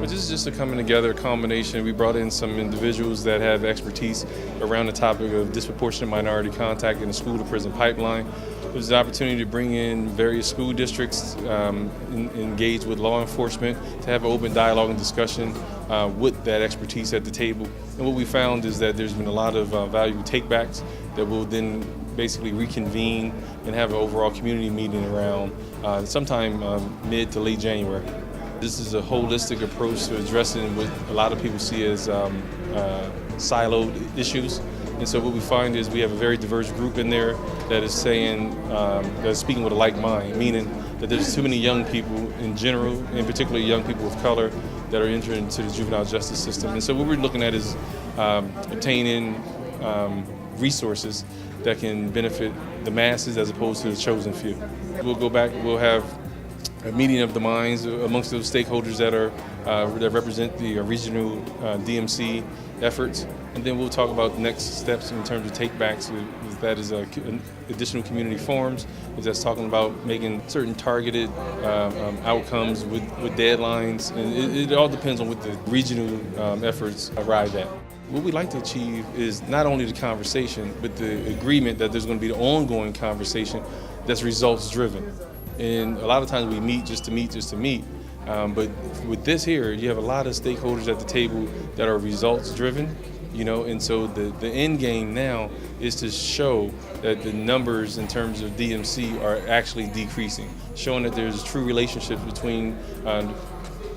This is just a coming together combination. We brought in some individuals that have expertise around the topic of disproportionate minority contact in the school-to-prison pipeline. It was an opportunity to bring in various school districts, engage with law enforcement, to have an open dialogue and discussion with that expertise at the table. And what we found is that there's been a lot of valuable takebacks that will then basically reconvene and have an overall community meeting around sometime mid to late January. This is a holistic approach to addressing what a lot of people see as siloed issues. And so what we find is we have a very diverse group in there that is saying, that is speaking with a like mind, meaning that there's too many young people in general, and particularly young people of color, that are entering into the juvenile justice system. And so what we're looking at is obtaining resources that can benefit the masses as opposed to the chosen few. We'll go back, we'll have a meeting of the minds amongst those stakeholders that represent the regional DMC efforts, and then we'll talk about next steps in terms of takebacks. That is additional community forums, that's talking about making certain targeted outcomes with deadlines, and it all depends on what the regional efforts arrive at. What we'd like to achieve is not only the conversation, but the agreement that there's going to be the ongoing conversation that's results driven. And a lot of times we meet just to meet, but with this here, you have a lot of stakeholders at the table that are results driven, and so the end game now is to show that the numbers in terms of DMC are actually decreasing, showing that there's a true relationship between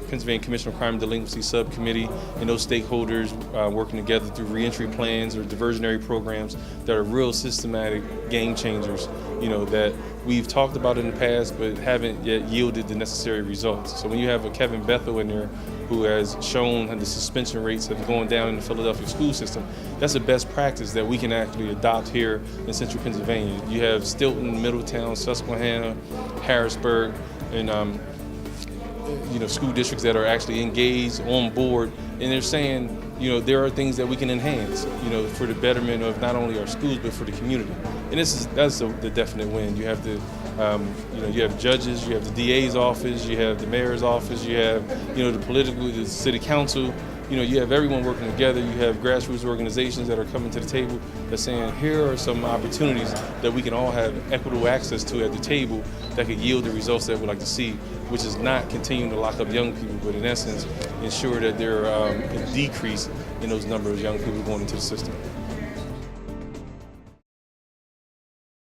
Pennsylvania Commission on Crime and Delinquency Subcommittee and those stakeholders working together through reentry plans or diversionary programs that are real systematic game changers, that we've talked about in the past but haven't yet yielded the necessary results. So when you have a Kevin Bethel in there who has shown that the suspension rates have gone down in the Philadelphia school system, that's a best practice that we can actually adopt here in central Pennsylvania. You have Stilton, Middletown, Susquehanna, Harrisburg, and school districts that are actually engaged, on board, and they're saying, there are things that we can enhance, for the betterment of not only our schools but for the community. And that's the definite win. You have you have judges, you have the DA's office, you have the mayor's office, you have the city council. You have everyone working together. You have grassroots organizations that are coming to the table that's saying, here are some opportunities that we can all have equitable access to at the table that could yield the results that we'd like to see, which is not continuing to lock up young people, but in essence, ensure that there are a decrease in those number of young people going into the system.